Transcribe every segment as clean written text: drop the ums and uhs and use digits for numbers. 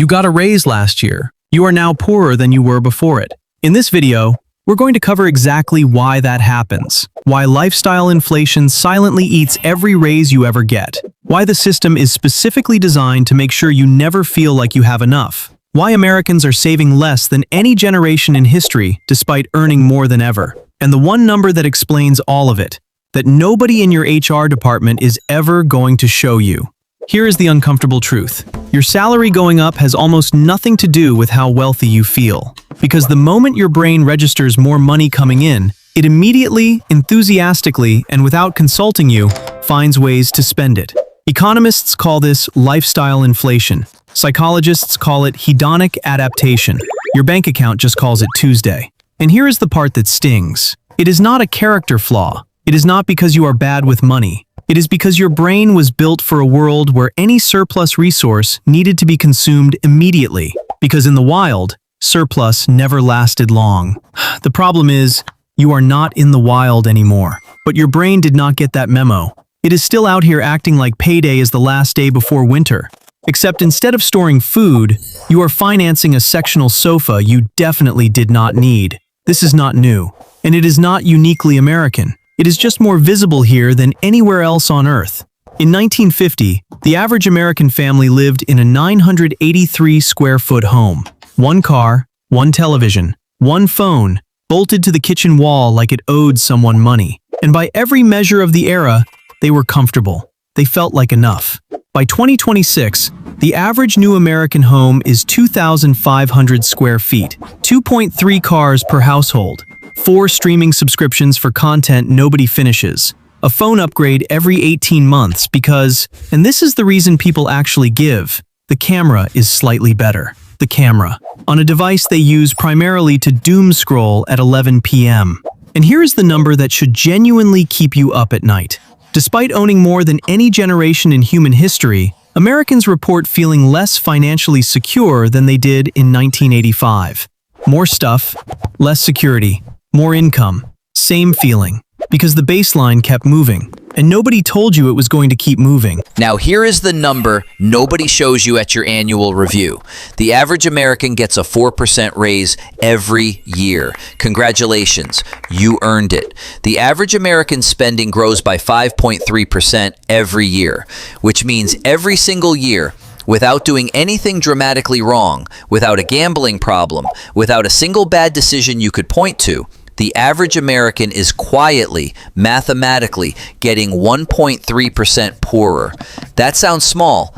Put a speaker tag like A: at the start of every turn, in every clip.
A: You got a raise last year. You are now poorer than you were before it. In this video, we're going to cover exactly why that happens, why lifestyle inflation silently eats every raise you ever get, why the system is specifically designed to make sure you never feel like you have enough, why Americans are saving less than any generation in history despite earning more than ever, and the one number that explains all of it, that nobody in your HR department is ever going to show you. Here is the uncomfortable truth. Your salary going up has almost nothing to do with how wealthy you feel. Because the moment your brain registers more money coming in, it immediately, enthusiastically, and without consulting you, finds ways to spend it. Economists call this lifestyle inflation. Psychologists call it hedonic adaptation. Your bank account just calls it Tuesday. And here is the part that stings. It is not a character flaw. It is not because you are bad with money. It is because your brain was built for a world where any surplus resource needed to be consumed immediately. Because in the wild, surplus never lasted long. The problem is, you are not in the wild anymore. But your brain did not get that memo. It is still out here acting like payday is the last day before winter. Except instead of storing food, you are financing a sectional sofa you definitely did not need. This is not new, and it is not uniquely American. It is just more visible here than anywhere else on Earth. In 1950, the average American family lived in a 983 square foot home. One car, one television, one phone, bolted to the kitchen wall like it owed someone money. And by every measure of the era, they were comfortable. They felt like enough. By 2026, the average new American home is 2,500 square feet, 2.3 cars per household, 4 streaming subscriptions for content nobody finishes, a phone upgrade every 18 months because, and this is the reason people actually give, the camera is slightly better. The camera, on a device they use primarily to doom scroll at 11 p.m. And here is the number that should genuinely keep you up at night. Despite owning more than any generation in human history, Americans report feeling less financially secure than they did in 1985. More stuff, less security, more income, same feeling, because the baseline kept moving, and nobody told you it was going to keep moving.
B: Now here is the number nobody shows you at your annual review. The average American gets a 4% raise every year. Congratulations, you earned it. The average American spending grows by 5.3% every year, which means every single year, without doing anything dramatically wrong, without a gambling problem, without a single bad decision you could point to, the average American is quietly, mathematically, getting 1.3% poorer. That sounds small.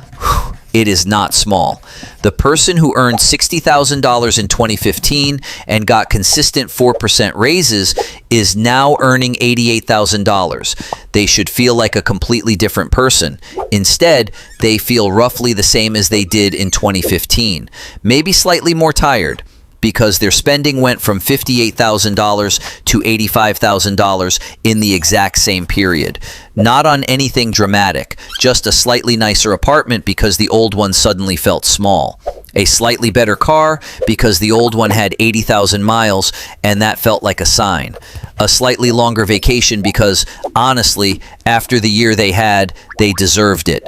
B: It is not small. The person who earned $60,000 in 2015 and got consistent 4% raises is now earning $88,000. They should feel like a completely different person. Instead, they feel roughly the same as they did in 2015, maybe slightly more tired, because their spending went from $58,000 to $85,000 in the exact same period. Not on anything dramatic, just a slightly nicer apartment because the old one suddenly felt small. A slightly better car because the old one had 80,000 miles and that felt like a sign. A slightly longer vacation because, honestly, after the year they had, they deserved it.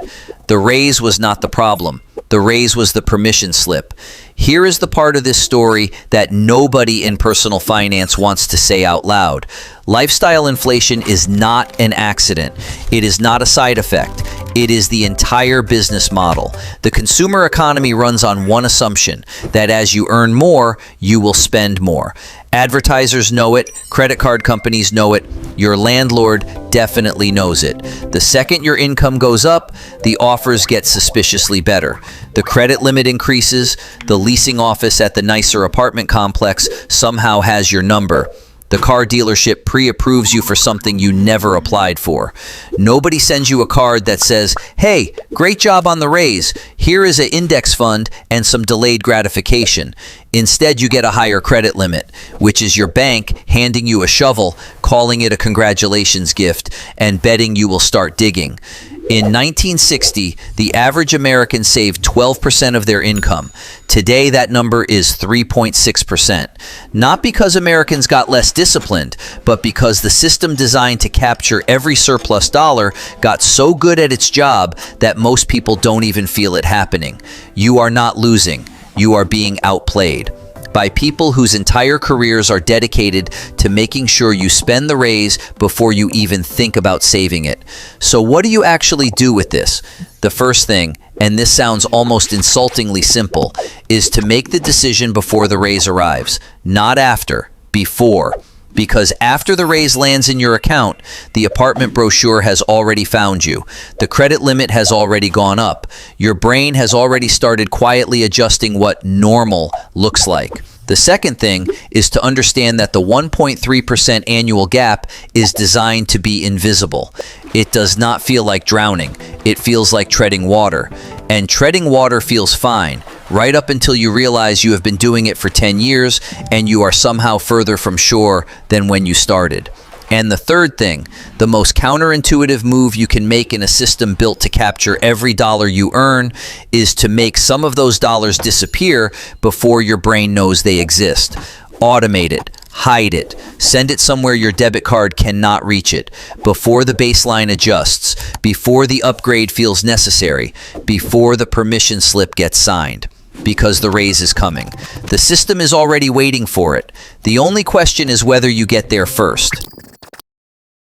B: The raise was not the problem. The raise was the permission slip. Here is the part of this story that nobody in personal finance wants to say out loud. Lifestyle inflation is not an accident. It is not a side effect. It is the entire business model. The consumer economy runs on one assumption, that as you earn more, you will spend more. Advertisers know it, credit card companies know it, your landlord definitely knows it. The second your income goes up, the offers get suspiciously better. The credit limit increases, the leasing office at the nicer apartment complex somehow has your number. The car dealership pre-approves you for something you never applied for. Nobody sends you a card that says, "Hey, great job on the raise. Here is an index fund and some delayed gratification." Instead, you get a higher credit limit, which is your bank handing you a shovel, calling it a congratulations gift, and betting you will start digging. In 1960, the average American saved 12% of their income. Today, that number is 3.6%. Not because Americans got less disciplined, but because the system designed to capture every surplus dollar got so good at its job that most people don't even feel it happening. You are not losing. You are being outplayed by people whose entire careers are dedicated to making sure you spend the raise before you even think about saving it. So what do you actually do with this? The first thing, and this sounds almost insultingly simple, is to make the decision before the raise arrives, not after, before. Because after the raise lands in your account, the apartment brochure has already found you. The credit limit has already gone up. Your brain has already started quietly adjusting what normal looks like. The second thing is to understand that the 1.3% annual gap is designed to be invisible. It does not feel like drowning. It feels like treading water. And treading water feels fine, right up until you realize you have been doing it for 10 years and you are somehow further from shore than when you started. And the third thing, the most counterintuitive move you can make in a system built to capture every dollar you earn, is to make some of those dollars disappear before your brain knows they exist. Automate it. Hide it. Send it somewhere your debit card cannot reach it. Before the baseline adjusts. Before the upgrade feels necessary. Before the permission slip gets signed. Because the raise is coming. The system is already waiting for it. The only question is whether you get there first.